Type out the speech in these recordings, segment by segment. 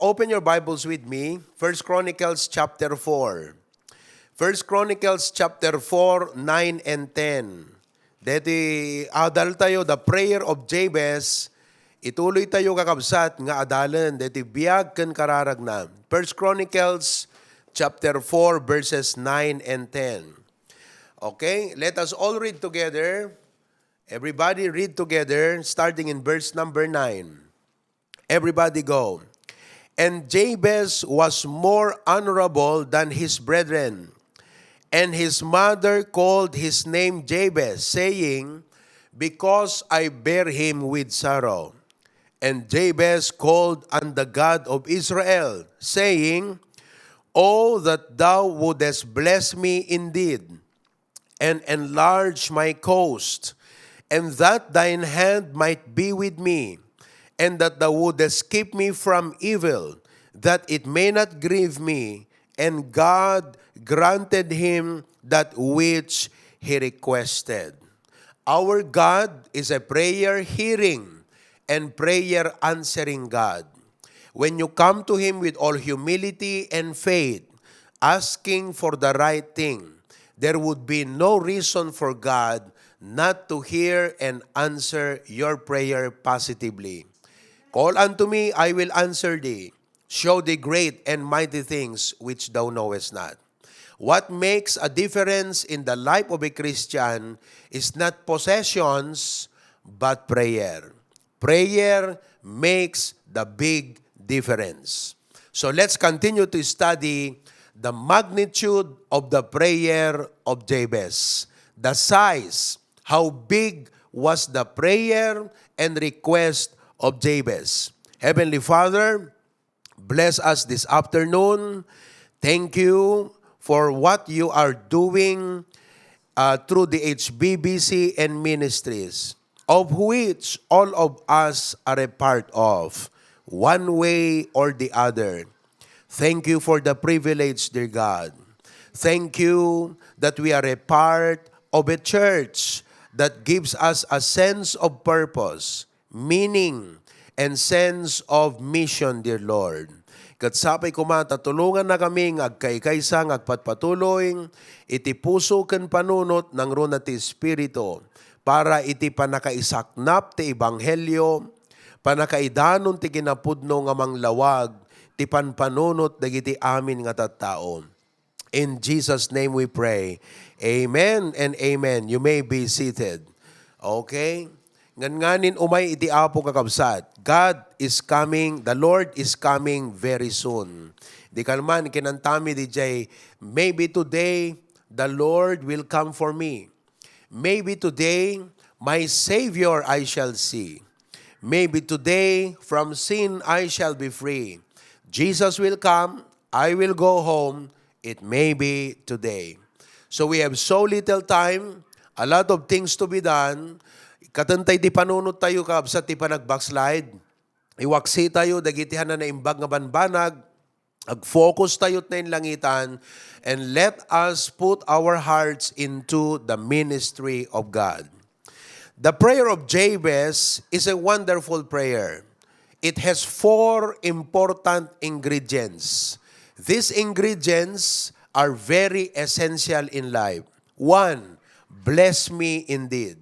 open your Bibles with me, First Chronicles chapter 4. First Chronicles chapter 4, 9 and 10. Deti adal tayo, the prayer of Jabez, ituloy tayo kakabsat nga adalan, deti biyag ken kararag na. First Chronicles chapter 4, verses 9 and 10. Okay, let us all read together. Everybody read together, starting in verse number 9. Everybody go. And Jabez was more honorable than his brethren. And his mother called his name Jabez, saying, because I bear him with sorrow. And Jabez called on the God of Israel, saying, oh, that thou wouldest bless me indeed, and enlarge my coast, and that thine hand might be with me, and that thou wouldest keep me from evil, that it may not grieve me. And God granted him that which he requested. Our God is a prayer-hearing and prayer-answering God. When you come to Him with all humility and faith, asking for the right thing, there would be no reason for God not to hear and answer your prayer positively. Call unto me, I will answer thee. Show thee great and mighty things which thou knowest not. What makes a difference in the life of a Christian is not possessions, but prayer. Prayer makes the big difference. So let's continue to study the magnitude of the prayer of Jabez. The size, how big was the prayer and request of Jabez. Heavenly Father, bless us this afternoon. Thank you for what you are doing through the HBBC and ministries, of which all of us are a part of, one way or the other. Thank you for the privilege, dear God. Thank you that we are a part of a church that gives us a sense of purpose, meaning, and sense of mission, dear Lord. Katsapay kumata, tulungan na kami agkay-kaysa agpatpatuloy, iti puso ken panunot ng runa ti Espiritu, para iti panakaisaknap ti Ebanghelyo, panakaidanon ti ginapudno nga manglawag, ti panpanunot dagiti amin nga tattao. In Jesus' name we pray. Amen and amen. You may be seated. Okay? Nganganin umay iti apo kakabsat. God is coming, the Lord is coming very soon. Di kalman, kinantami di jay, maybe today, the Lord will come for me. Maybe today, my Savior I shall see. Maybe today, from sin I shall be free. Jesus will come, I will go home, it may be today. So we have so little time, a lot of things to be done. Katantay di panunot tayo kabsat ti panag-backslide. Iwaksi tayo, dagitihan na naimbag nga banbanag. Ag-focus tayo na langitan. And let us put our hearts into the ministry of God. The prayer of Jabez is a wonderful prayer. It has 4 important ingredients. These ingredients are very essential in life. 1, bless me indeed.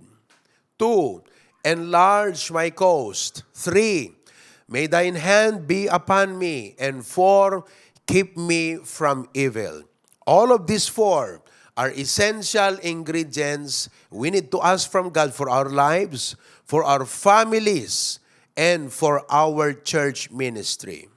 2, enlarge my coast. 3, may thine hand be upon me. And 4, keep me from evil. All of these 4 are essential ingredients we need to ask from God for our lives, for our families, and for our church ministry.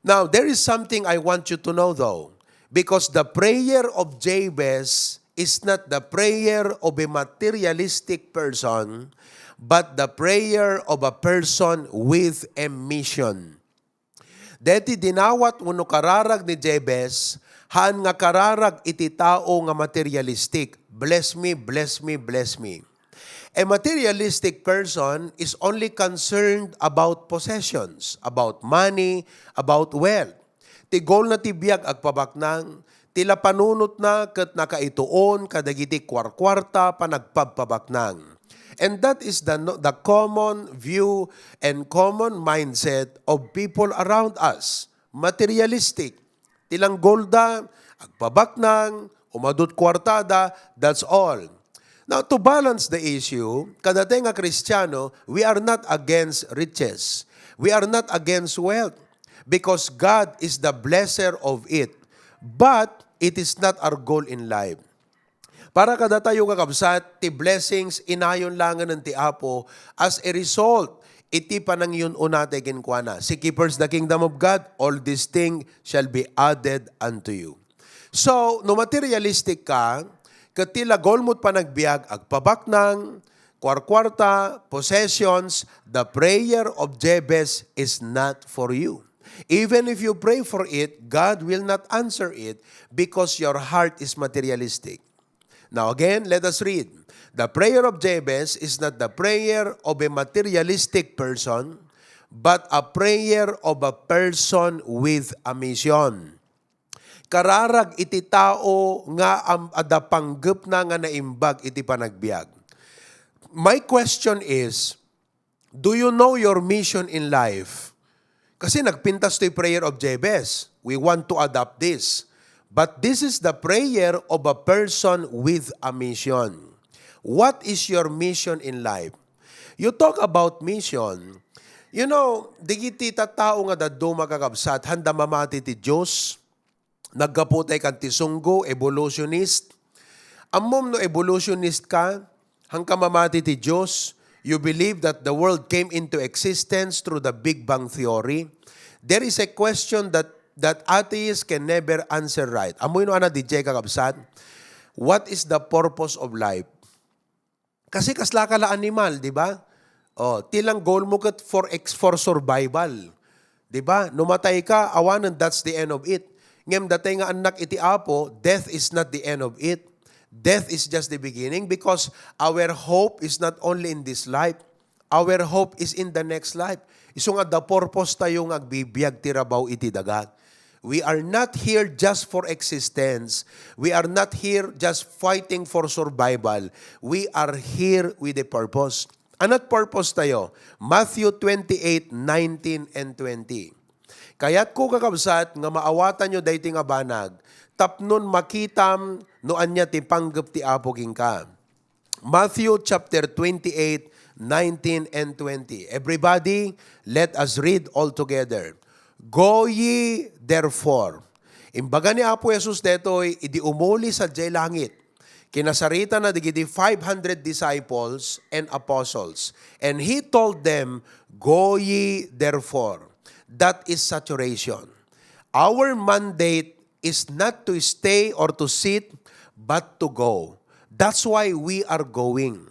Now, there is something I want you to know though, because the prayer of Jabez is not the prayer of a materialistic person, but the prayer of a person with a mission. Deti dinawat uno kararag ni Jabez, haan nga kararag iti tao nga materialistic. Bless me, bless me, bless me. A materialistic person is only concerned about possessions, about money, about wealth. Ti goal na ti biag agpabaknang, tila panunot na kat nakaituon kadagiti kwarkwarta panagpabpabaknang. And that is the common view and common mindset of people around us. Materialistic. Tilang golda, agpabaknang, umadot kwartada, that's all. Now, to balance the issue, kadating nga Kristiyano, we are not against riches. We are not against wealth because God is the blesser of it. But it is not our goal in life. Para kada tayo kakabsat, ti blessings inayon langan ng ti Apo, as a result, iti panang yun unate kinkwana. Seek ye first the kingdom of God, all these things shall be added unto you. So, no materialistic ka, katila golmut pa nagbiag, agpabaknang, kwarkwarta, possessions, the prayer of Jabez is not for you. Even if you pray for it, God will not answer it because your heart is materialistic. Now again, let us read. The prayer of Jabez is not the prayer of a materialistic person, but a prayer of a person with a mission. Kararag iti tao nga adapanggep na nga naimbag iti panagbiag. My question is, do you know your mission in life? Kasi nagpintas to yung prayer of Jabez. We want to adopt this. But this is the prayer of a person with a mission. What is your mission in life? You talk about mission. You know, digiti tatao nga daddo makakabsat, handa mamati ti Diyos, nagkaputay kan ti sunggo, evolutionist. Amom no evolutionist ka, hangka mamati ti Diyos, you believe that the world came into existence through the Big Bang Theory. There is a question that atheists can never answer right. Amoy no ana DJ kakabsat, what is the purpose of life? Kasi kasla ka la animal, di ba? Oh, tilang goal mo kat for survival. Di ba? Numatay ka, awanan, that's the end of it. Ngem datay nga anak iti Apo, death is not the end of it. Death is just the beginning because our hope is not only in this life. Our hope is in the next life. Iso nga the purpose tayo nga agbibiyag tirabaw iti dagat. We are not here just for existence. We are not here just fighting for survival. We are here with a purpose. Anot purpose tayo? Matthew 28:19 and 20. Kaya't ko kakabsat nga maawatan nyo dayti nga banag, tapnon makitam no anya ti panggep ti Apo ka. Matthew chapter 28:19 and 20. Everybody, let us read all together. Go ye therefore. Imbaga ni Apo Jesus detoy, idi umuli sa jay langit. Kinasarita na digiti 500 disciples and apostles. And He told them, go ye therefore. That is saturation. Our mandate is not to stay or to sit, but to go. That's why we are going.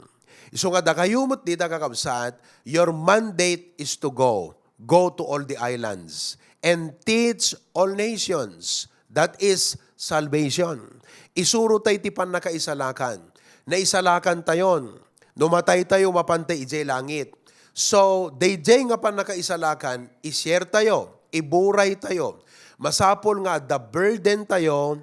So nga da kayumot di da kakabsat, your mandate is to go. Go to all the islands and teach all nations. That is salvation. Isuro tayo tipan na kaisalakan. Naisalakan tayon. Numatay tayo mapantay ijay langit. So, dayjay nga pan nakaisalakan, ishare tayo, iburay tayo. Masapol nga the burden tayo,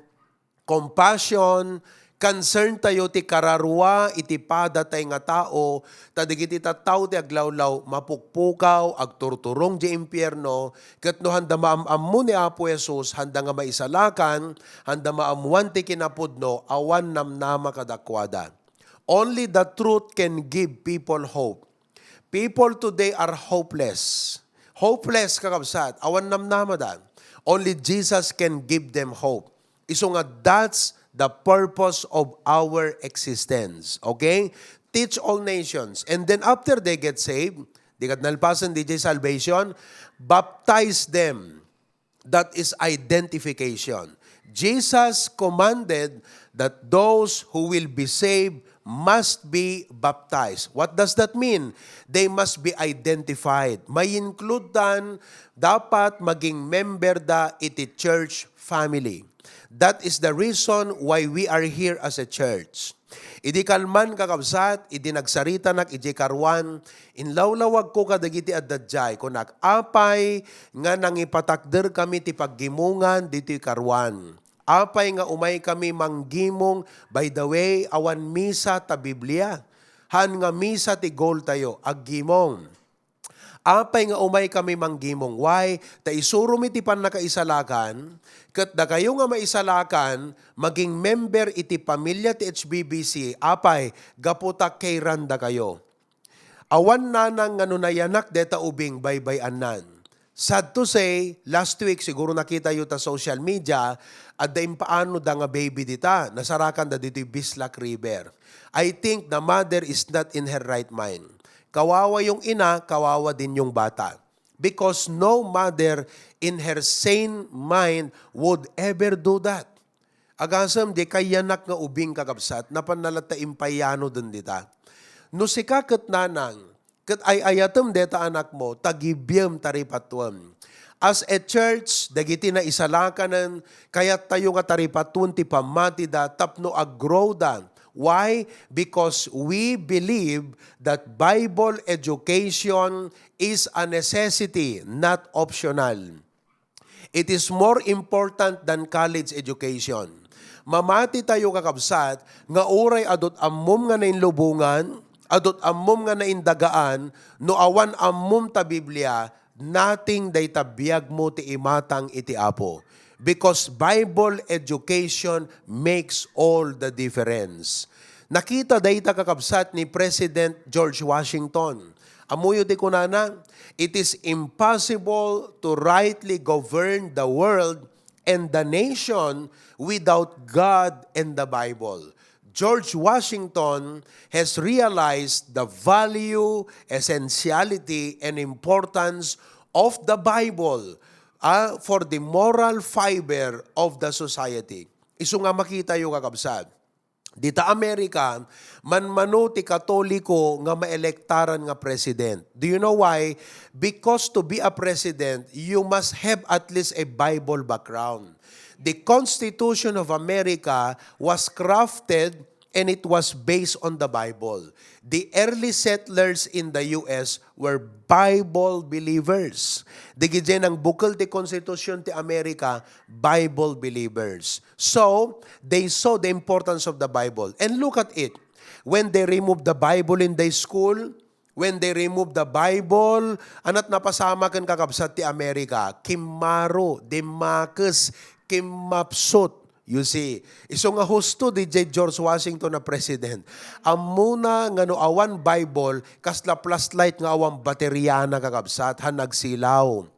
compassion, concern tayo ti kararwa, iti pada tayo nga tao, tadigiti tataw ti aglawlaw, mapukpukaw, agturturong di impyerno, kat no handa maamammo ni Apo Jesus, handa nga maisalakan, handa maamuan ti kinapudno, awan namnama kadakwada. Only the truth can give people hope. People today are hopeless. Hopeless, kakabsat. Awan namnamadan. Only Jesus can give them hope. Iso nga, that's the purpose of our existence. Okay? Teach all nations. And then after they get saved, di kat nalpasan DJ salvation, baptize them. That is identification. Jesus commanded that those who will be saved must be baptized. What does that mean? They must be identified. May include dan, dapat maging member da iti church family. That is the reason why we are here as a church. Idi kalman kakabsat, idi nagsarita nak iji karwan, inlawlawag ko kadagiti addadjay, kung nag-apay nga nang ipatakder kami ti paggimungan dito karwan. Apay nga umay kami manggimong, by the way, awan misa ta Biblia. Han nga misa ti goal tayo, aggimong. Apay nga umay kami manggimong. Why? Ta isuro mi ti pan nakaisalakan, ket da kayo nga maisalakan, maging member iti pamilya ti HBBC, apay, gaputa kay randa kayo. Awan nanang nga nunayanak deta ubing baybayanan. Sad to say, last week, siguro nakita yun ta social media, at daim paano da nga baby dita, nasarakan da dito yung Bislac River. I think the mother is not in her right mind. Kawawa yung ina, kawawa din yung bata. Because no mother in her sane mind would ever do that. Agasam, di kayanak nga ubing kakabsat, napanalata impayano dun dita. No si kakat nanang, kat ay ayatem deta anak mo, tagibiyem taripatuan. As a church, dagiti na isalakanan, kayat tayo nga taripatun ti pamati da, tapno agrow da. Why? Because we believe that Bible education is a necessity, not optional. It is more important than college education. Mamati tayo kakabsat, nga uray adot ammom nga nainlubungan, adot ammom nga naindagaan, no awan ammom ta Biblia, nating day tabiyag mo ti imatang iti Apo. Because Bible education makes all the difference. Nakita day ta kakabsat ni President George Washington. Amuyo di kunana, it is impossible to rightly govern the world and the nation without God and the Bible. George Washington has realized the value, essentiality, and importance of the Bible for the moral fiber of the society. Isu nga makita yung kakabsat. Dita Amerika, manmano ti Katoliko nga maelektaran nga president. Do you know why? Because to be a president, you must have at least a Bible background. The Constitution of America was crafted and it was based on the Bible. The early settlers in the U.S. were Bible believers. Digidyan ang bukal ti Constitution ti Amerika, Bible believers. So, they saw the importance of the Bible. And look at it. When they removed the Bible in the school, when they removed the Bible, anat napasama kan kakabsat ti Amerika, Kimaro, Demakes, Kimapsot. You see, iso nga husto di George Washington na president. Amuna nga no awan Bible, kasla plus light nga awan baterya na kakabsat, han nagsilaw.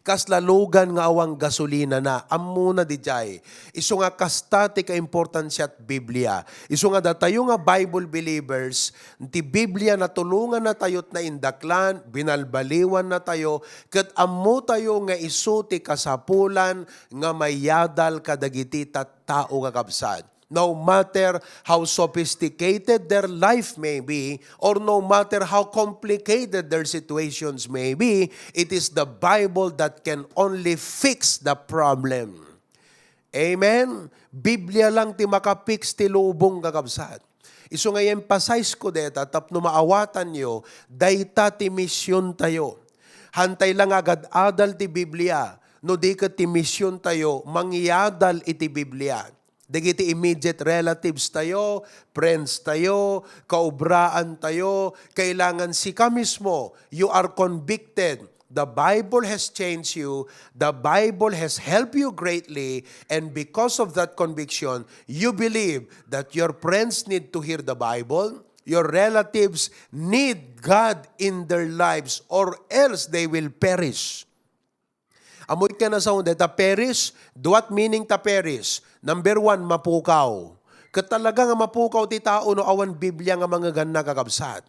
Kasla lugan nga awang gasolina na, amuna di jay. Iso nga kastati ka importansya at Biblia. Iso nga datayo nga Bible believers, ti Biblia na tulungan na tayot na indaklan, binalbaliwan na tayo, kat amu tayo nga iso ti kasapulan, nga mayadal kadagiti tao kakabsat. No matter how sophisticated their life may be, or no matter how complicated their situations may be, it is the Bible that can only fix the problem. Amen? Biblia lang ti makapix ti lubong kakabsat. Iso nga emphasize ko deta, tapno maawatan nyo, dayta ti misyon tayo. Hantay lang agad adal ti Biblia, no di ka ti misyon tayo, mangyadal iti Biblia. Dagiti immediate relatives tayo, friends tayo, kaubraan tayo, kailangan si ka mismo, you are convicted. The Bible has changed you, the Bible has helped you greatly, and because of that conviction, you believe that your friends need to hear the Bible, your relatives need God in their lives, or else they will perish. Amoy ka na sa unde, ta perish, what meaning ta perish? Number 1, mapukaw. Katalaga nga mapukaw ti tao no awan Biblia nga mga ganna kakabsat.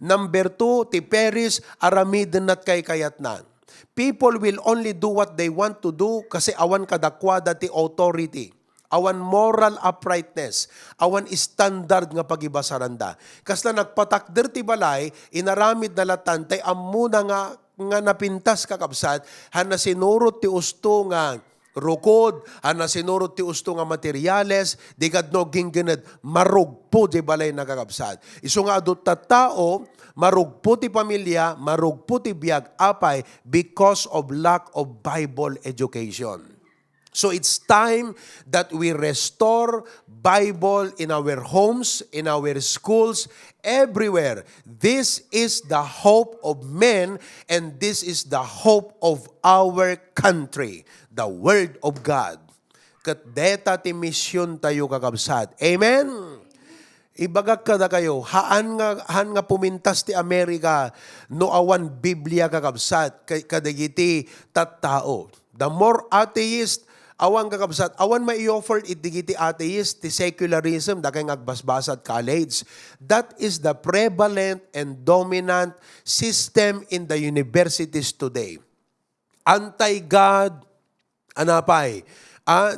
Number 2, ti perish, aramiden nat kay kayatnan. People will only do what they want to do kasi awan kadakwada ti authority. Awan moral uprightness. Awan standard nga pagibasaranda. Kasla nagpatakder ti balay, inaramid na latantay, amuna nga napintas kakabsat, han na sinurot ti usto nga rukod, ana sinurot ti usto nga materyales, di kadno ginggened marugpo di balay nakakabsat. Isu nga adot ta tao, marugpo ti pamilya, marugpo ti biag apay because of lack of Bible education. So it's time that we restore Bible in our homes, in our schools, everywhere. This is the hope of men, and this is the hope of our country, the Word of God. Kat deta ti misyon tayo kakabsat. Amen? Ibagak kada kayo, haan nga pumintas ti Amerika, no awan Biblia kakabsat, kadagiti tattao. The more atheist, awan kakabsat, awan ma-i-offer itigiti atheist, ti secularism, da kay ngagbasbasat college. That is the prevalent and dominant system in the universities today. Anti-God, anapay,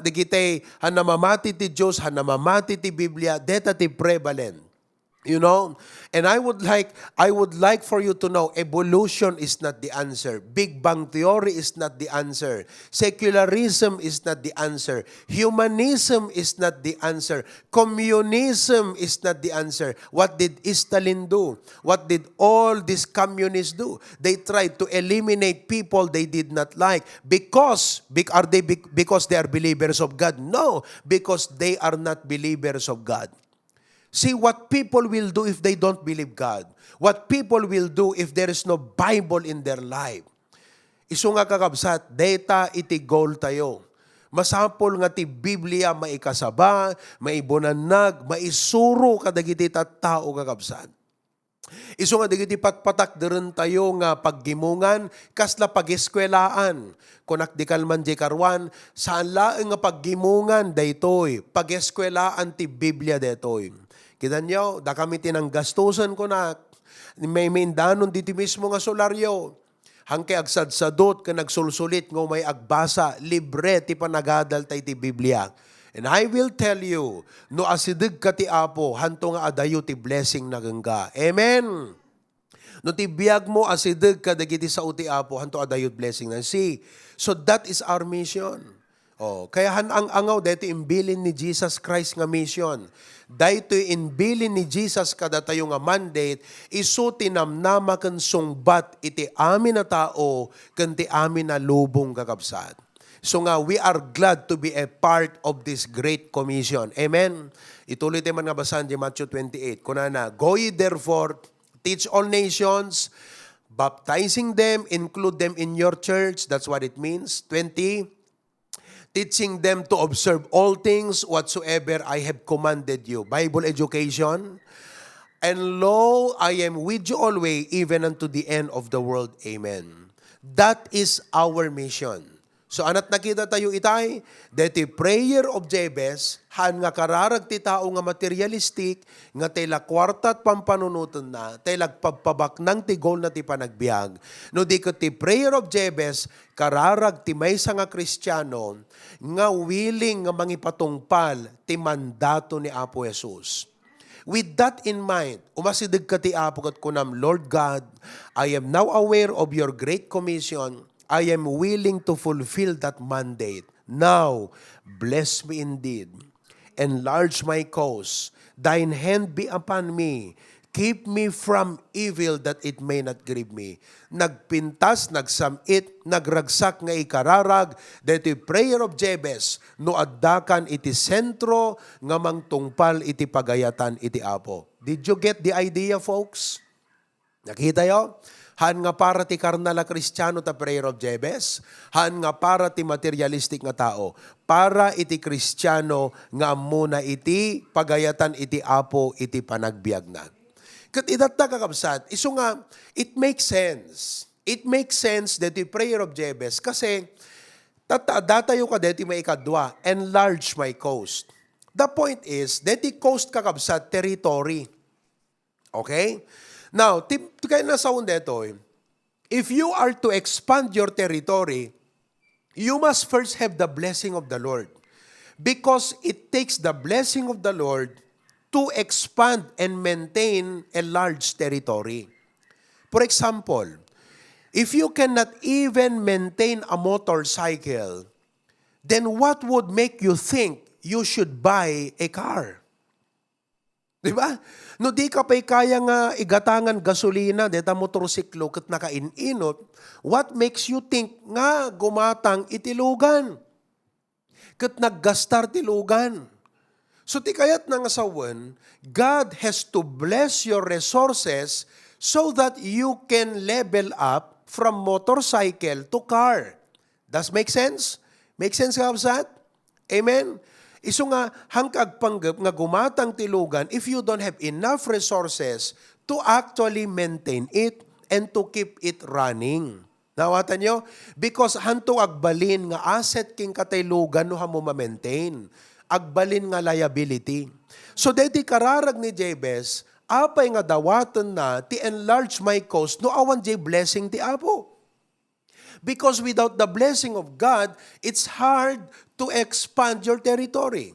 digitay, hanamamati ti Diyos, hanamamati ti Biblia, deta ti prevalent. You know? And I would like for you to know, evolution is not the answer. Big Bang Theory is not the answer. Secularism is not the answer. Humanism is not the answer. Communism is not the answer. What did Stalin do? What did all these communists do? They tried to eliminate people they did not like. Because they are believers of God? No, because they are not believers of God. See what people will do if they don't believe God. What people will do if there is no Bible in their life. Isu nga kakabsat, data iti goal tayo. Masapol nga ti Biblia maikasaba, maibunanag, maisuro kadagiti tattao kakabsat. Isu nga digiti patpatak deren tayo nga paggimungan, kasla pag-eskwelaan. Kunak di kalman di karwan, saan laeng nga paggimungan daytoy, pag-eskwelaan ti Biblia daytoy. Kita nyo, da kami tinang gastusan ko na, may danon dito mismo nga solaryo. Hangke agsadsadot ka nagsulsulit ng may agbasa, libre ti panagadal tay ti Biblia. And I will tell you, no asidig ka ti Apo, hanto nga adayo ti blessing na gangga. Amen! No ti biyag mo asidig ka dagiti sa uti Apo, hanto adayo blessing na. See, so that is our mission. Kaya ang angaw, dito imbilin ni Jesus Christ nga mission. Dahito inbilin ni Jesus kada tayo nga mandate, isu tinamnama kan sungbat iti amin na tao, kanti amin na lubong kakabsat. So nga, we are glad to be a part of this great commission. Amen? Ituloy tayo man nga basahan di Matthew 28. Kunana, go ye therefore, teach all nations, baptizing them, include them in your church. That's what it means. 20, teaching them to observe all things whatsoever I have commanded you. Bible education. And lo, I am with you always, even unto the end of the world. Amen. That is our mission. So anat nakita tayo itay, deti prayer of Jabez, han nga kararag ti tao nga materialistic, nga tayla kwarta at pampanunutan na, tayla pagpabak ng ti goal na ti panagbiag. No di ko ti prayer of Jabez, kararag ti maysa nga Kristiyano, nga willing nga mangipatungpal ti mandato ni Apo Jesus. With that in mind, umasidig ka ti Apo kat kunam, Lord God, I am now aware of your great commission. I am willing to fulfill that mandate. Now, bless me indeed. Enlarge my cause. Thine hand be upon me. Keep me from evil that it may not grieve me. Nagpintas, nagsamit, nagragsak nga ikararag, deti prayer of Jabez, no addakan iti sentro, nga mangtungpal iti pagayatan iti Apo. Did you get the idea, folks? Nakita yo? Han nga para ti karnal a Kristiyano ta prayer of Jabez, han nga para ti materialistic nga tao, para iti Kristiyano nga muna iti pagayatan iti Apo iti panagbiag na. Kat idatta kakabsat, iso nga, it makes sense. It makes sense that the prayer of Jabez kasi datayo ka deti may ikadwa, enlarge my coast. The point is, deti coast kakabsat, territory. Okay? Now, kaya nasa deto, if you are to expand your territory, you must first have the blessing of the Lord. Because it takes the blessing of the Lord to expand and maintain a large territory. For example, if you cannot even maintain a motorcycle, then what would make you think you should buy a car? Diba? No di ka pa'y kaya nga igatangan gasolina, deta motorsiklo kat nakain-inot, what makes you think nga gumatang itilugan? Kat naggastar ti lugan. So ti kayat ng asawan, God has to bless your resources so that you can level up from motorcycle to car. Does make sense? Make sense ka kapsat? Amen? Iso nga, hangkag panggap nga gumatang tilugan if you don't have enough resources to actually maintain it and to keep it running. Nawatan nyo? Because hanto agbalin nga asset king kataylugan no hamo ma-maintain. Agbalin nga liability. So deti kararag ni Jabez, apay nga dawatan na ti enlarge my coast no awan jay blessing ti Apo. Because without the blessing of God, it's hard to expand your territory.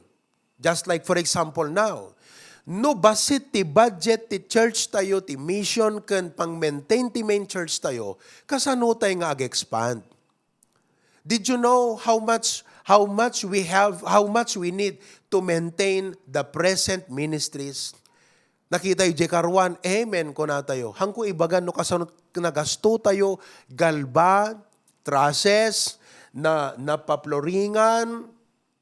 Just like for example now, no basit ti budget ti church tayo, ti mission kan pang-maintain ti main church tayo, kasano tayo nga ag-expand. Did you know how much we need to maintain the present ministries? Nakita yung Jekarwan, amen ko na tayo. Hangko ibagan no kasano nagasto tayo, galba, trusses, na napaploringan,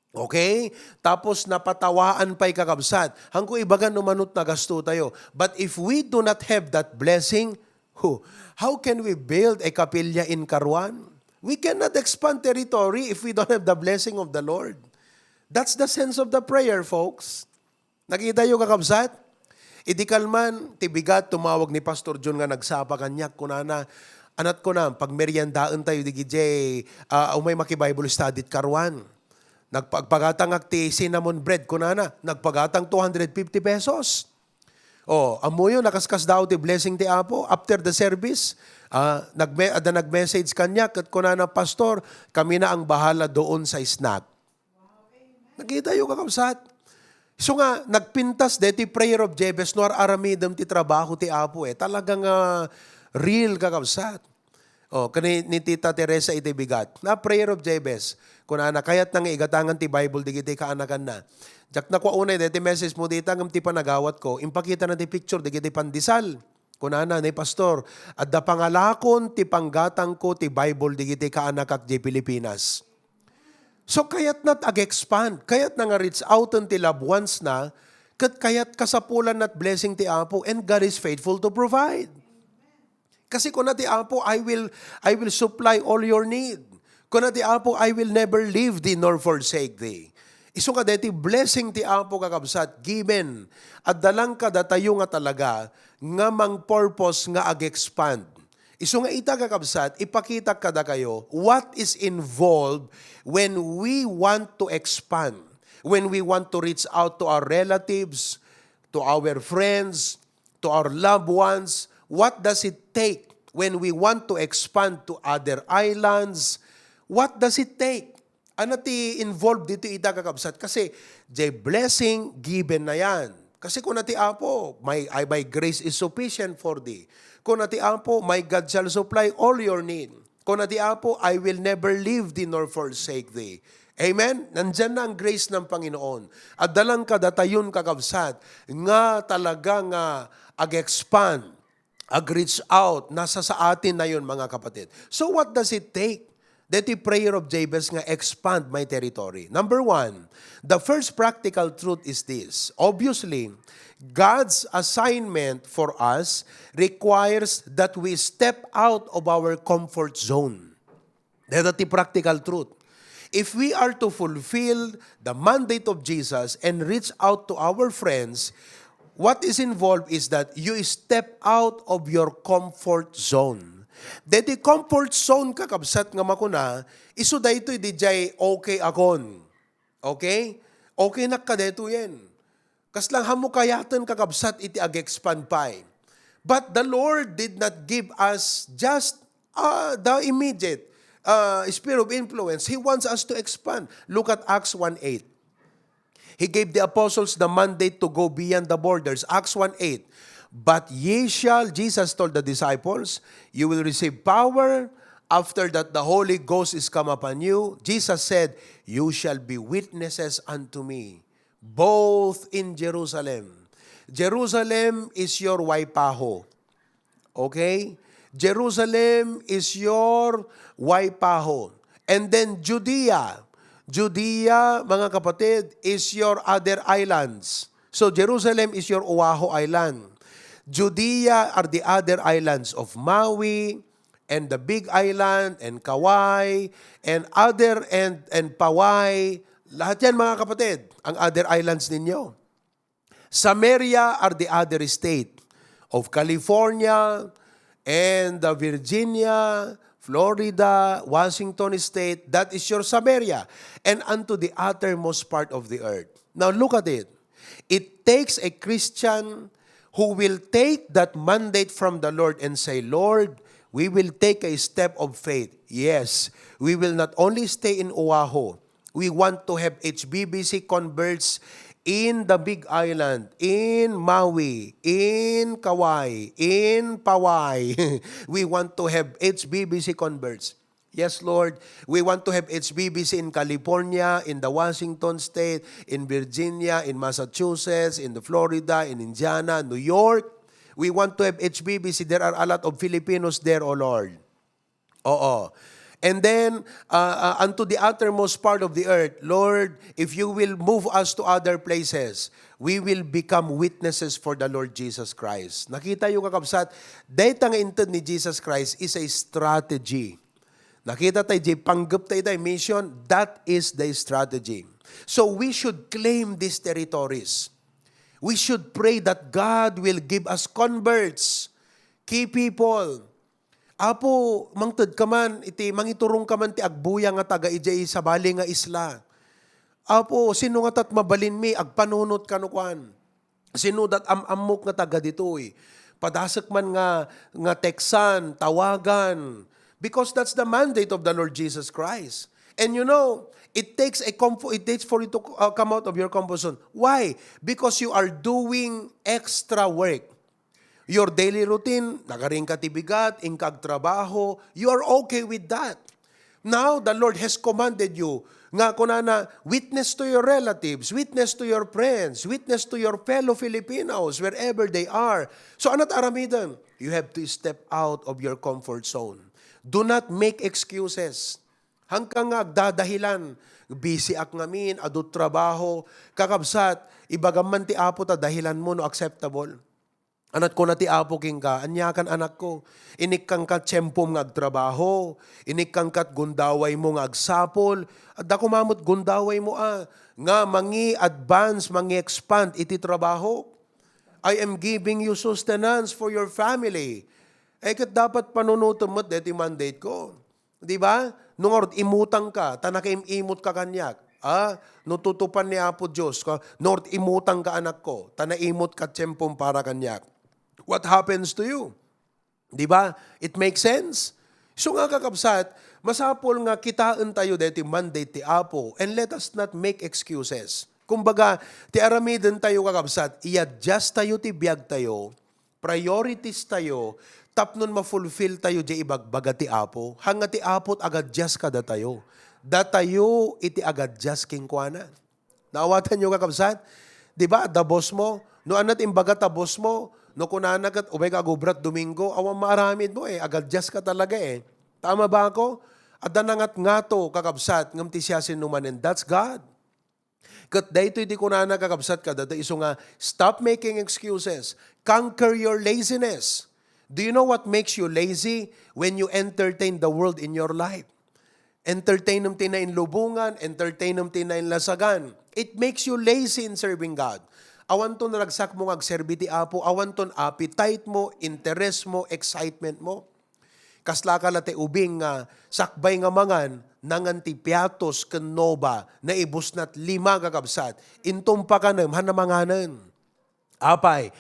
okay? Tapos napatawaan pa'y kakabsat. Hangko ibagan numanot na gasto tayo. But if we do not have that blessing, how can we build a kapilya in Karuan? We cannot expand territory if we don't have the blessing of the Lord. That's the sense of the prayer, folks. Nakita yung kakabsat? Idikal man, tibigat, tumawag ni Pastor John nga nagsapa kanyak, kunana, anat ko na, pag meriendaan tayo, digijay, umay maki-Bible study Karuan. Nagpagpagatang ti cinnamon bread ko na, nagpagatang 250 pesos. Amuyo, nakaskas daw ti blessing ti Apo. After the service, nag-message kanya, kat ko na, Pastor, kami na ang bahala doon sa snack. Nakita yung kakabsat. So nga, nagpintas deti prayer of Jabez, no aramidam ti trabaho ti Apo Talagang real kakabsat. Ni Tita Teresa iti bigat. Na prayer of Jabez. Kung kayat nang igatangan ti Bible, di kiti kaanakan na. Jak na kwa unay, deti message mo dita, ngam ti panagawat ko, impakita na ti picture, di kiti pandisal. Kung ni Pastor, at da pangalakon ti panggatang ko ti Bible, di kiti kaanakak di Pilipinas. So kayat nat ag-expand, kayat na nga reach out ti loved ones na, kayat kasapulan at blessing ti Apo, and God is faithful to provide. Kasi kung ti Apo, I will supply all your need. Kung ti Apo, I will never leave thee nor forsake thee. Iso ka deti blessing ti Apo kakabsat, given, at dalang ka datayo nga talaga, nga mang purpose nga ag-expand. Iso nga ita kakabsat, ipakita kada kayo, what is involved when we want to expand, when we want to reach out to our relatives, to our friends, to our loved ones. What does it take when we want to expand to other islands? What does it take? Ano ti involved dito ita kakabsat? Kasi the blessing given na yan. Kasi kung nati Apo, my grace is sufficient for thee. Kung nati Apo, my God shall supply all your need. Kung nati Apo, I will never leave thee nor forsake thee. Amen? Nandyan na ang grace ng Panginoon. At dalang kadatayon kakabsat, nga talaga nga ag-expand, ag-reach out, nasa sa atin na yun mga kapatid. So what does it take? That the prayer of Jabez nga expand my territory. Number one, the first practical truth is this. Obviously, God's assignment for us requires that we step out of our comfort zone. That's the practical truth. If we are to fulfill the mandate of Jesus and reach out to our friends, what is involved is that you step out of your comfort zone. Deti comfort zone kakabsat nga makuna, iso da ito dijay okay akon. Okay? Okay na kadeto yan. Kaslang hamo kayatan kakabsat iti ag-expand pa. But the Lord did not give us just the immediate sphere of influence. He wants us to expand. Look at Acts 1:8. He gave the apostles the mandate to go beyond the borders. Acts 1:8. But ye shall, Jesus told the disciples, you will receive power. After that the Holy Ghost is come upon you. Jesus said, you shall be witnesses unto me, both in Jerusalem. Jerusalem is your Waipaho. Okay? Jerusalem is your Waipaho. And then Judea. Judea, mga kapatid, is your other islands. So Jerusalem is your Oahu Island. Judea are the other islands of Maui, and the Big Island, and Kauai, and other, and Pawai. Lahat yan, mga kapatid, ang other islands ninyo. Samaria are the other state of California, and Virginia, Florida, Washington State. That is your Samaria. And unto the uttermost part of the earth. Now look at it. It takes a Christian who will take that mandate from the Lord and say, Lord, we will take a step of faith. Yes, we will not only stay in Oahu. We want to have HBBC converts in the Big Island, in Maui, in Kauai, in Pawai. We want to have HBBC converts. Yes, Lord, we want to have HBBC in California, in the Washington State, in Virginia, in Massachusetts, in the Florida, in Indiana, New York. We want to have HBBC. There are a lot of Filipinos there, O Lord. Oo. And then, unto the uttermost part of the earth, Lord, if you will move us to other places, we will become witnesses for the Lord Jesus Christ. Nakita yung kakabsat, dahil ang intent ni Jesus Christ is a strategy. Nakita tayo, panggap tayo mission, that is the strategy. So we should claim these territories. We should pray that God will give us converts, key people. Apo, mangtad ka man, iti mangiturong ka man ti agbuya nga taga ijay sa bali nga isla. Apo, sino nga tat mabalin mi, agpanunot kanukuan. Sino dat amok nga taga ditoy. Padasak man nga teksan, tawagan. Because that's the mandate of the Lord Jesus Christ. And you know, it takes for you to come out of your comfort zone. Why? Because you are doing extra work. Your daily routine, nagaring ka tibigat, ingkag trabaho, you are okay with that. Now, the Lord has commanded you, nga kunana, witness to your relatives, witness to your friends, witness to your fellow Filipinos, wherever they are. So, anat aramidan? You have to step out of your comfort zone. Do not make excuses. Hanggang nga agdadahilan, busy ak ngamin, adut trabaho, kakabsat, ibagaman ti apo ta dahilan mo no acceptable. Anat ko na ti apo king ka, anyakan anak ko, inik kang kat tiyempom nga agtrabaho, inik kang kat gundaway mo nga agsapol, at da kumamot gundaway mo nga mangi advance, mangi expand iti trabaho. I am giving you sustenance for your family. Kat dapat panunutom mo't deti mandate ko. Di ba? Nung imutang ka, tanakaimimot ka kanyak. Nututupan ni Apo Diyos, nord imutang ka anak ko, tanaimot ka tiyempom para kanyak. What happens to you? Di ba? It makes sense? So nga kakabsat, masapol nga kitaan tayo deti mandate ti Apo, and let us not make excuses. Kumbaga, ti aramiden tayo kakabsat, i-adjust tayo ti biyag tayo, priorities tayo, tapnon ma-fulfill tayo di ibagbaga ti Apo, hanga ti Apo't agadjust kada tayo. Datayo iti agadjust king kuana. Naawatan nyo kakabsat? Di ba, the boss mo, no anat imbaga ta boss mo, no kunanagat, umega agubrat Domingo, awang maaramid mo agadjust ka talaga Tama ba ako? At danangat nga to, kakabsat, ngamti siya sinumanin, that's God. Kat dahito di kunana kakabsat ka, dada iso nga, stop making excuses. Conquer your laziness. Do you know what makes you lazy? When you entertain the world in your life. Entertain ng tinayin lubungan, entertain ng tinayin lasagan. It makes you lazy in serving God. Awan ton nalagsak mo agserbi ti Apo, awan ton appetite mo, interest mo, excitement mo. Kasla ka late ubing nga, sakbay nga mangan, nangan ti piatos ken nova, na ibusnat 5 kakabsat, intom pa kanem, hanamanganan. Apay,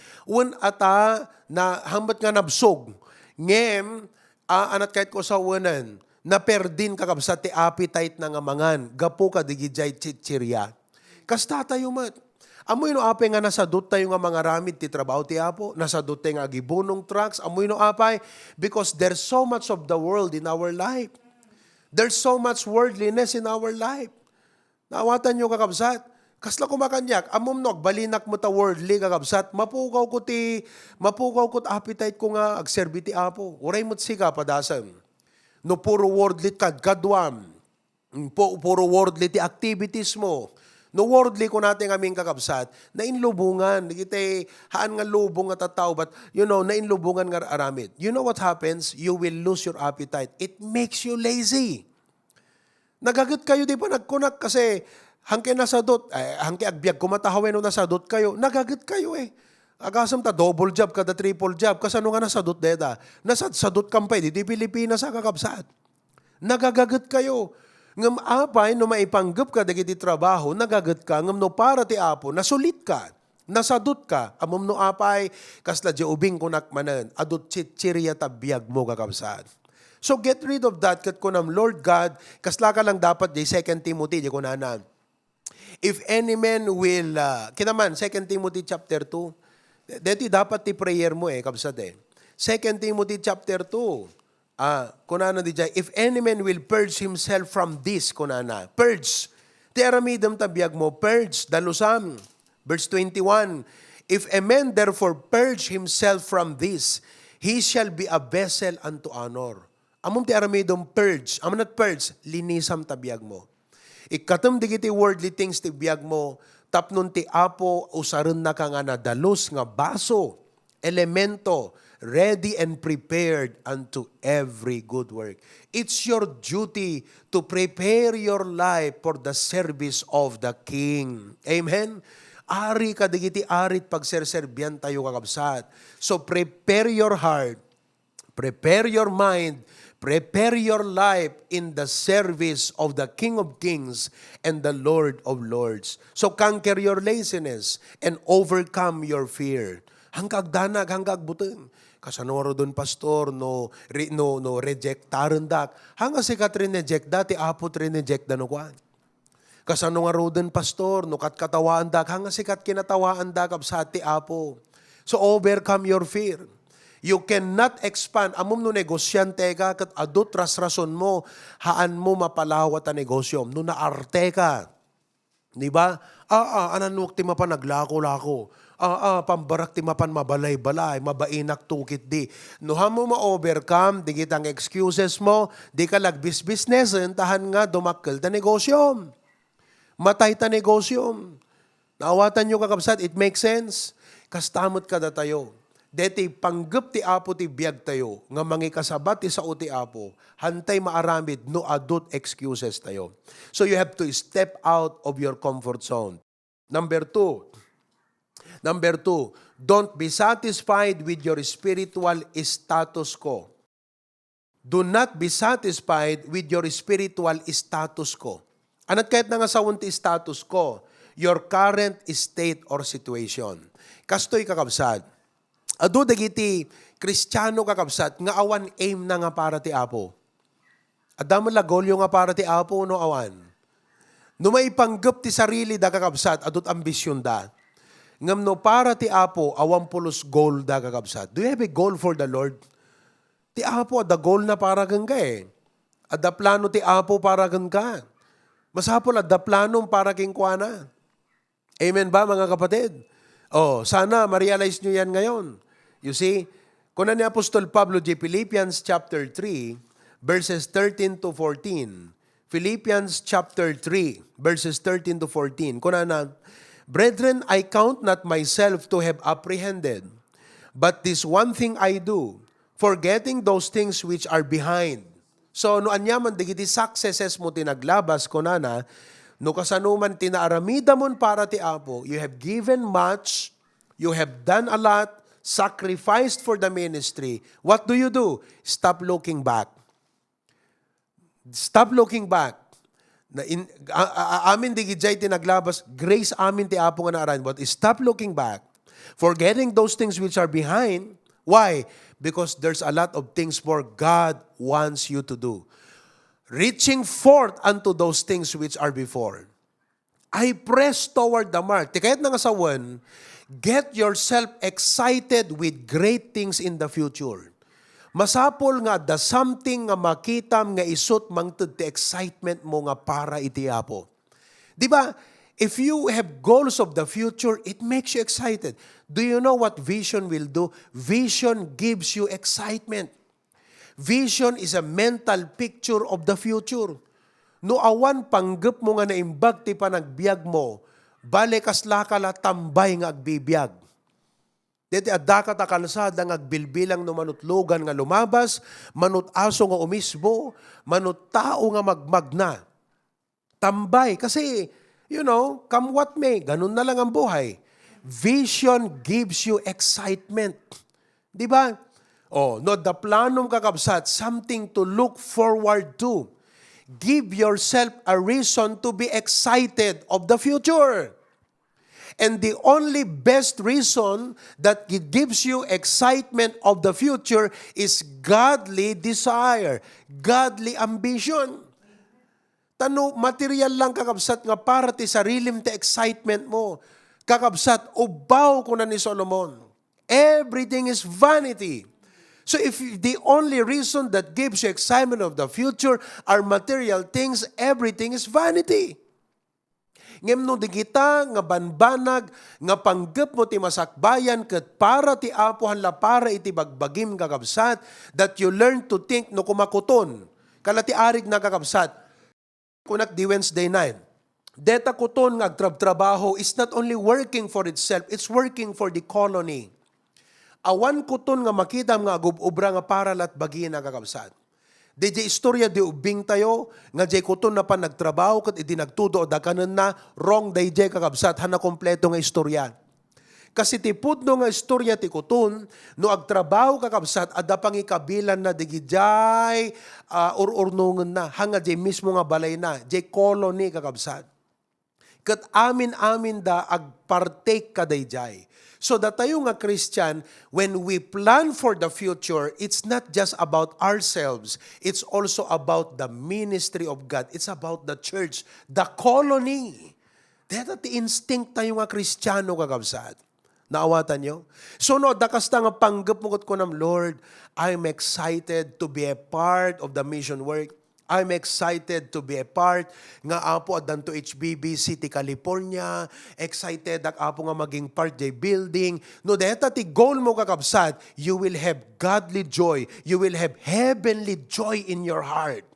ata na hambat nga nabsog, ngem, anat kahit ko sa uwanan, na perdin kakabsat ti appetite na nga mangan, gapo ka digijay chichirya. Kasta tayo mat. Amoy no apay nga nasadot tayo nga mga ramid ti trabaho ti Apo, nasadot tayo nga gibunong trucks, amoy no apay, because there's so much of the world in our life. There's so much worldliness in our life. Naawatan nyo kakabsat, kasla kumakanyak, amom no, balinak mo ta worldly kakabsat, mapukaw ko appetite ko nga agserbi ti Apo. Uray mo't siga padasan. No puro worldly kad kadwam. Puro worldly ti activities mo. No worldly ko natin aming kakabsat, na inlubungan. Kita haan nga lubong nga tataw, but na inlubungan nga aramid. You know what happens? You will lose your appetite. It makes you lazy. Nagagat kayo, di ba nagkunak kasi hangke nasadot, hangke agbyag kumatahawen no nasadot kayo, nagagat kayo eh. Agasam ta double job kada triple job, kasano nga nasadot deta. Nasadot kampay, di Pilipinas sa kakabsat. Nagagagat kayo. Ngam apay no maipanggap ka dagiti trabaho, nagagat ka, ngam no para ti apo, nasulit ka, nasadot ka, amom no apay, kasla di ubing kunak manan, adot chiriya tabiyag mo kakabsat. So get rid of that, kat kunam, Lord God, kasla ka lang dapat di 2 Timothy, di kunanan. If any man will, kinaman, 2 Timothy chapter 2, dito dapat ti prayer mo kabsat 2 Timothy chapter 2, kunana di jay, if any man will purge himself from this, kunana, purge, ti aramidam tabiyag mo, purge, dalusam, verse 21, if a man therefore purge himself from this, he shall be a vessel unto honor. Amom ti aramidam purge, amon not purge, linisam tabiyag mo. Ikatam digiti worldly things ti biyag mo, tapnon ti apo, usaran na ka nga na dalos nga baso, elemento, ready and prepared unto every good work. It's your duty to prepare your life for the service of the King. Amen? Ari ka digiti arit pagserserbian tayo kakabsat. So prepare your heart, prepare your mind, prepare your life in the service of the King of Kings and the Lord of Lords. So conquer your laziness and overcome your fear. Hanggang danag, hanggang buteng. Kasanoro doon, pastor, no rejectaran dak. Hanga sikat rineject dati, apo rineject da no kwan. Kasano nga roden, pastor, no katkatawaan dak. Hanga sikat kinatawaan dak, absati apo. So overcome your fear. You cannot expand. Amom no negosyante ka, kat adot ras-rason mo, haan mo mapalawat ang negosyo. No naarte ka. Di ba? Ananuk ti mapan naglako-lako. Pambarak ti mapan mabalay-balay, mabainak tukit di. No hamo ma-overcome, di kitang excuses mo, di ka lagbis-business, tahan nga dumakkel ta negosyo. Matay ta negosyo. Naawatan nyo kakabsat, it makes sense. Kastamot ka da tayo. Deti panggap ti apo ti biyag tayo, nga mangi kasabat ti sao ti apo, hantay maaramid, no adot excuses tayo. So you have to step out of your comfort zone. Number two, don't be satisfied with your spiritual status quo. Do not be satisfied with your spiritual status quo. Anat kahit na nga sawon ti status quo, your current state or situation. Kastoy kakabsat. Ado dagiti Kristiyano kakabsat nga awan aim na nga para ti apo. Adamo lagolyo nga para ti apo no awan. No maipanggap ti sarili da kakabsat adot ambisyon da. Ngam no para ti apo awan pulos goal da kakabsat. Do you have a goal for the Lord? Ti apo ada goal na para kang ka Ada plano ti apo para kang ka. Masapol ada plano para king kuana. Amen ba mga kapatid? Sana ma-realize nyo yan ngayon. You see, kuna ni Apostol Pablo di Philippians chapter 3, verses 13 to 14. Philippians chapter 3, verses 13 to 14. Kuna na, brethren, I count not myself to have apprehended, but this one thing I do, forgetting those things which are behind. So, no anyaman, digiti successes mo tinaglabas, kuna na, no kasanuman tinaaramida mon para ti apo, you have given much, you have done a lot, sacrificed for the ministry. What do? Stop looking back. Stop looking back. Amin di gijay tinaglabas, grace amin ti apo nga naaran. But stop looking back. Forgetting those things which are behind. Why? Because there's a lot of things more God wants you to do. Reaching forth unto those things which are before. I press toward the mark. Tikayat na nga sa one, get yourself excited with great things in the future. Masapol nga the something nga makitam nga isut mangtud ti excitement mo nga para iti apo. Di ba? If you have goals of the future, it makes you excited. Do you know what vision will do? Vision gives you excitement. Vision is a mental picture of the future. No awan panggep mo nga naimbag ti panagbiag mo, bale kasla ka la tambay nga agbibiyag. Diti adda ka ta kalsada nga agbilbilang no manutlogan nga lumabas, manutaso nga umisbo, manut tao nga magmagna. Tambay kasi, come what may, ganun na lang ang buhay. Vision gives you excitement. Di ba? No, the planum kakabsat, something to look forward to. Give yourself a reason to be excited of the future. And the only best reason that it gives you excitement of the future is godly desire, godly ambition. Material lang kakabsat nga para ti sarilim ti excitement mo. Kakabsat, ubaw ko na ni Solomon. Everything is vanity. So if the only reason that gives you excitement of the future are material things, everything is vanity. Ngem no di kita nga banbanag nga panggep mo ti masakbayan ket para ti Apo hanla para iti bagbagim kakabsat that you learn to think no kumakuton kala ti arig na kakabsat kunak di Wednesday night. Deta kuton nga agtrab-trabaho is not only working for itself, it's working for the colony. Awan kuton nga makita nga agububra nga para lat bagi na kakabsat. Di istorya di ubing tayo, nga di kuton na pa nagtrabaho kat iti nagtudo da kanan na wrong day di kakabsat, hana kompleto nga istorya. Kasi ti pudno nga istorya ti kuton, no agtrabaho kakabsat, ada pang ikabilan na di jay ururnungan na, hanga di mismo nga balay na, di colony kakabsat. Kat amin-amin da agpartake ka day jay. So that tayo nga Christian, when we plan for the future, it's not just about ourselves. It's also about the ministry of God. It's about the church, the colony. Dito ti instinct tayo nga Kristiyano kakabsat. Naawatan nyo? So no, dakasta nga panggap mo ko ng Lord, I'm excited to be a part of the mission work. I'm excited to be a part nga apo adan to HBB City, California. Excited ak apo nga maging part jay building. No, deta ti goal mo kakabsat, you will have godly joy. You will have heavenly joy in your heart.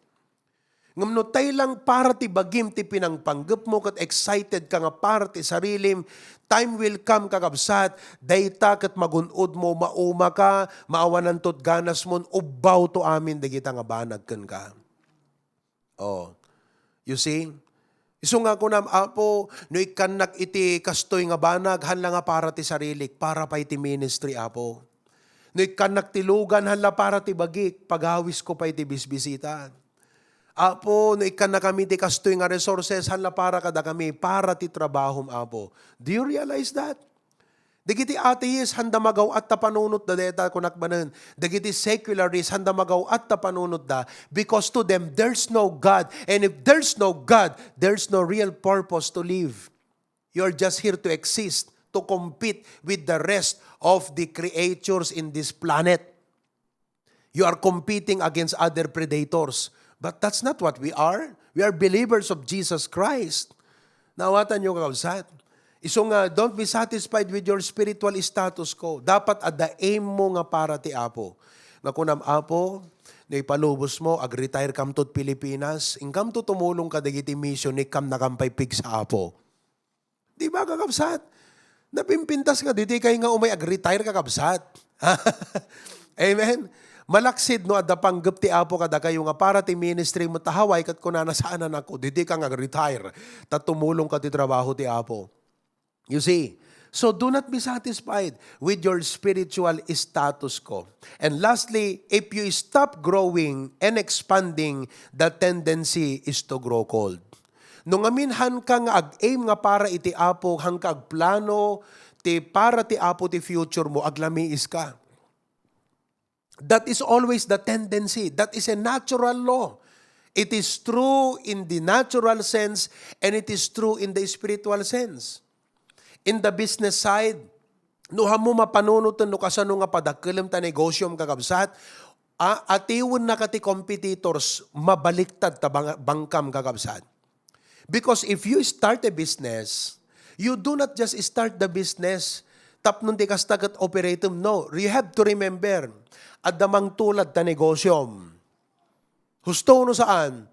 Ngam no tay lang para ti bagim ti pinangpanggep mo kat excited ka nga para ti sarilim, time will come kakabsat, dayta kat magunod mo, mauma ka, maawanan tot ganas mo, ubaw to amin, dagita nga banag ken ka. You see? Iso nga ko apo, no ikanak iti kastoy nga banag, hanla nga para ti sarilik, para pa iti ministry, apo. No ikanak ti lugan, hanla para ti bagik, paghawis ko pa iti bisbisita. Apo, no ikanak kami ti kastoy nga resources, hanla para kada kami, para ti trabahom, apo. Do you realize that? Dagiti atheist, handa magaw at tapanunot da deta kunakbanan. Dagiti secularists, handa magaw at tapanunot da because to them, there's no God. And if there's no God, there's no real purpose to live. You're just here to exist, to compete with the rest of the creatures in this planet. You are competing against other predators. But that's not what we are. We are believers of Jesus Christ. Nawatan nyo kakabsat. Iso nga, don't be satisfied with your spiritual status quo. Dapat ada aim mo nga para ti Apo. Nga kunam Apo, na ipalubos mo, ag-retire kam to Pilipinas, ingkam to tumulong ka dagiti mission, ikam nakampay pig sa Apo. Di ba kakabsat? Napimpintas nga, diti kayo nga umay ag-retire kakabsat. Amen? Malaksid no, ada panggap ti Apo kada kayo nga para ti ministry mo tahaway kat kunana saanan ako, diti ka nga retire, tatumulong ka ti trabaho ti Apo. You see, so do not be satisfied with your spiritual status quo. And lastly, if you stop growing and expanding, the tendency is to grow cold. Nung aminhan ka nga ag-aim nga para iti Apo, hang ka agplano, ti para ti Apo ti future mo, aglamiis ka. That is always the tendency. That is a natural law. It is true in the natural sense and it is true in the spiritual sense. In the business side, no hamo mapanunutan no kasano nga padakkelem ta negosyom kakabsat, atiwon na kati competitors mabaliktad ta bangkam kakabsat. Because if you start a business, you do not just start the business tapnon ti kastagat operatum. No, you have to remember, adamang tulad ta negosyom. Husto no saan?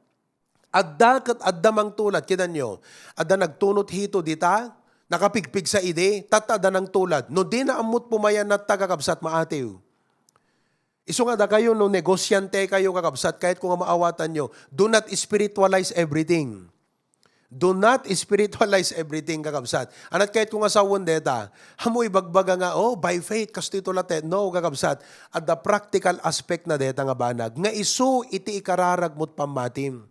Adda kat adda mang tulad, kinan nyo, adda nagtunot hito dita, nakapigpig sa ide, tatada ng tulad, no di na amot pumayan na tagakabsat maatew. Iso nga da kayo, no negosyante kayo kakabsat, kahit kung maawatan nyo, do not spiritualize everything. Do not spiritualize everything, kakabsat. Anat kahit kung asawon deta, hamoy bagbaga nga, by faith, kasto ito lahat. No, kakabsat. At the practical aspect na deta nga banag, nga isu iti ikararag mo't pamatim.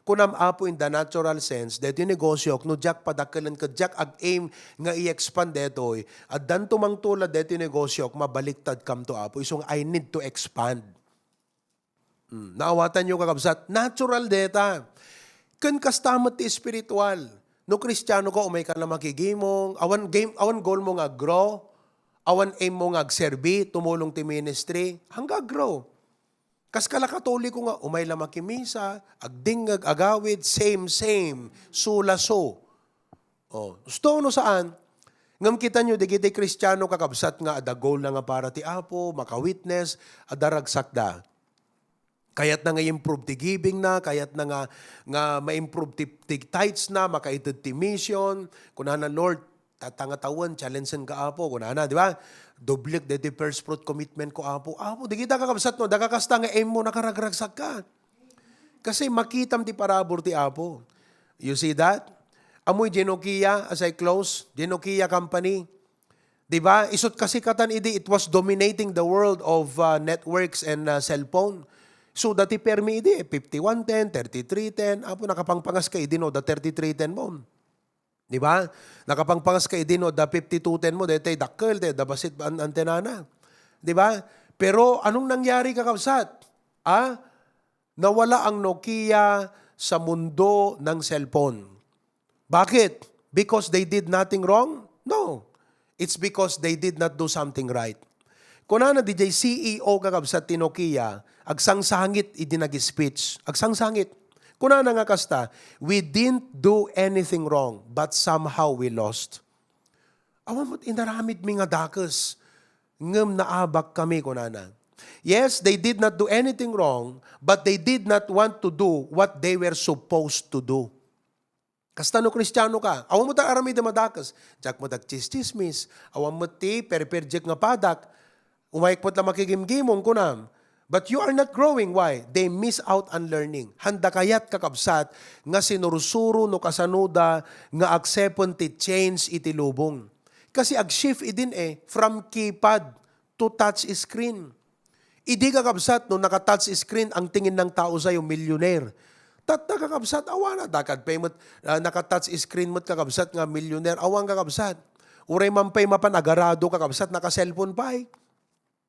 Kunam apo in the natural sense, dito yung negosyo, no jak padakalan ka, jak ag-aim nga i-expand detoy, at dan tumang tulad dito yung negosyo, mabaliktad kam to apo, isong I need to expand. Naawatan nyo kakabsat, natural deta. Kan kastamot ti spiritual. No Kristiyano ko, umay ka na makigimong, awan goal mo nga grow, awan aim mo nga agserbi, tumulong ti ministry, hangga grow. Kas kala Katoliko nga, umay la makimisa, agdingag, agawid, same, sula-so. Gusto no saan? Ngam kita nyo, di kita Kristiyano kakabsat nga, ada goal na nga para ti Apo, maka-witness, ada ragsak da. Kayat na nga improve ti giving na, kayat na nga ma-improve ti tithes na, makaitid ti mission, kunahan na Lord, tatangatawan, challenge ka Apo, kunahan na, di ba? Doblik de first fruit commitment ko, Apo. Apo, di kita kakabsat no, dakakasta nga aim mo, nakaragragsak ka. Kasi makitam ti parabor ti Apo. You see that? Amoy Genokia, as I close, Genokia Company. Di ba? Isot kasi katan idi, it was dominating the world of networks and cellphone. So, dati permi idi, 5110, 3310, Apo, nakapangpangas ka idi no, da 3310 mo. Di ba? Nakapangpangas ka idino, da 5210 mo, dito dakkel, da basit antena na. Di ba? Pero anong nangyari kakabsat? Nawala ang Nokia sa mundo ng cellphone. Bakit? Because they did nothing wrong? No. It's because they did not do something right. Kung na DJ CEO kakabsat ti Nokia, agsangsangit idinag-speech. Agsangsangit. Kuna na nga kasta, we didn't do anything wrong, but somehow we lost. Awan mo't inaramid mi nga dakas, ngem naabak kami kuna na. Yes, they did not do anything wrong, but they did not want to do what they were supposed to do. Kasta no Kristiyano ka, awan mo ta aramid na madakas, jak mo tag-chismis, awan mo ti perperjek nga padak, umayik mo't lang makigimgimong kunam. But you are not growing. Why? They miss out on learning. Handa kayat kakabsat nga sinursuro no kasanuda nga aksepon ti change iti lubong. Kasi ag-shift idin from keypad to touch screen. Idi kakabsat no naka-touch screen ang tingin ng tao sa'yo, millionaire. Tatta kakabsat, awana. Dakad pa yung naka-touch screen mo't kakabsat nga millionaire, awang kakabsat. Uray mampay mapanagarado kakabsat, naka-cellphone pa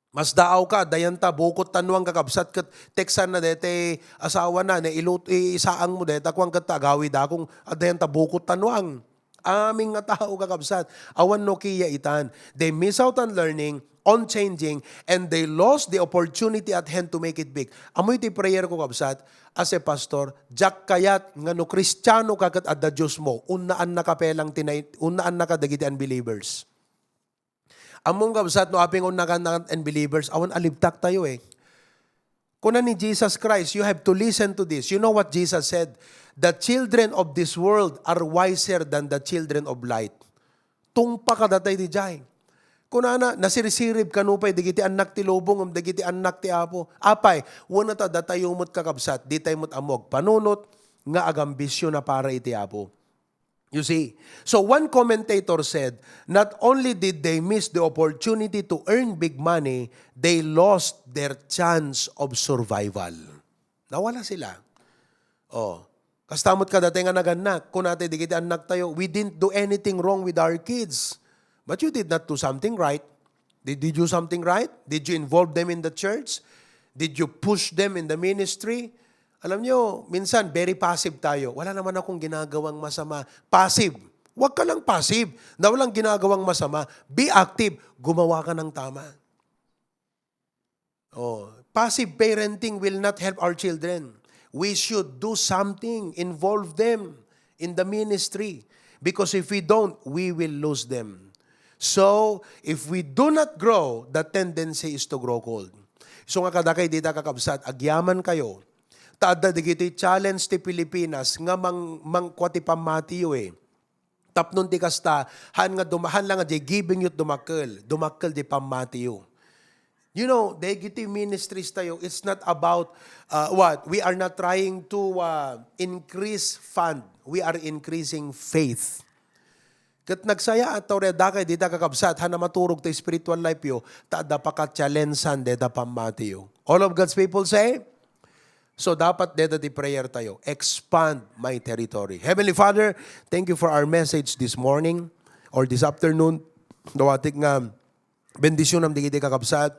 Mas daaw ka, dayanta, bukot tanuang kakabsat kat teksan na dete asawa na, isaang mo dete, kuwang katagawid akong dayanta, bukot tanuang. Aming nga tao kakabsat. Awan Nokia itan. They miss out on learning, on changing, and they lost the opportunity at hand to make it big. Amoy ti prayer ko kabsat, as a pastor, jak kayat nga no Kristiyano kakat adda Diyos mo, unaan na kapelang unaan na kadagiti unbelievers. Among kabsat no aping unakan unbelievers, awan alibtak tayo Kuna ni Jesus Christ, you have to listen to this. You know what Jesus said? The children of this world are wiser than the children of light. Tungpa kadatay di jay. Kuna na, nasirisirib kanupay, digiti anak ti lubong, digiti anak ti apo. Apay, wana ta datayo mo't kakabsat, di tayo mo't amog. Panunot, nga agambisyo na para iti apo. You see? So one commentator said, not only did they miss the opportunity to earn big money, they lost their chance of survival. Nawala sila. Kastamot ka dati nga naganak, kung natin digiti anak tayo, we didn't do anything wrong with our kids. But you did not do something right. Did you do something right? Did you involve them in the church? Did you push them in the ministry? Alam nyo, minsan, very passive tayo. Wala naman akong ginagawang masama. Passive. Huwag ka lang passive na walang ginagawang masama. Be active. Gumawa ka ng tama. Passive parenting will not help our children. We should do something. Involve them in the ministry. Because if we don't, we will lose them. So, if we do not grow, the tendency is to grow cold. So nga kadakay dita kakabsat, agyaman kayo Taada digito'y challenge ti Pilipinas nga mangkwati pamatiyo Tapnon ti kasta, han lang nga di giving you't dumakkel di pamatiyo. You know, digito'y ministries tayo, it's not about what? We are not trying to increase fund. We are increasing faith. Kat nagsaya at taureda kay di kakabsat, hana maturog to spiritual life yo, taada pa ka-challengean, deda pamatiyo. All of God's people say, so dapat deda di prayer tayo, expand my territory. Heavenly Father, thank you for our message this morning or this afternoon. Dawatik nga, bendisyon ng digiti kakabsat,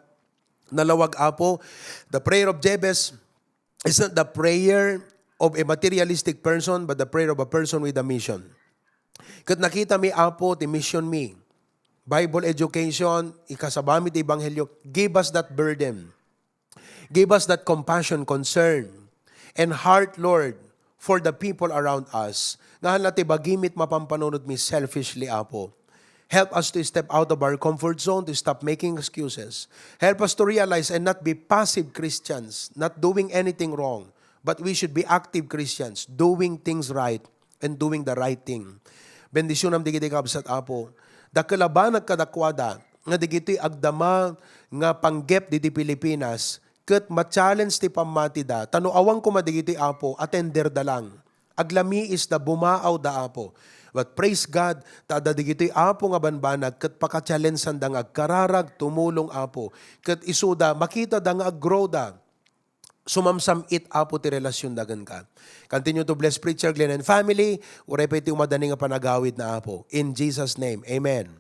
nalawag apo, the prayer of Jabez is not the prayer of a materialistic person, but the prayer of a person with a mission. Kat nakita mi apo, ti mission mi, Bible education, ikasabami ti Ebanghelyo, give us that burden. Give us that compassion, concern, and heart, Lord, for the people around us. Nga halati bagimit mapampanunod mi selfishly, apo. Help us to step out of our comfort zone, to stop making excuses. Help us to realize and not be passive Christians, not doing anything wrong, but we should be active Christians, doing things right and doing the right thing. Bendisyon am digiti kabsat apo. Dakalaban nagkadakwada nga digiti agdama nga panggep diti Pilipinas ket ma-challenge ti pamatida. Tanuawang ko madigiti apo, attender da lang. Aglami is da bumaaw da apo. But praise God, tada digiti apo nga banbanag ket paka-challengean da nga agkararag tumulong apo. Ket isuda makita da nga aggrow da. Sumamsam it apo ti relasyon dagan ka. Continue to bless Preacher Glenn and family. Uray pa iti umadani nga panagawid na apo. In Jesus' name, amen.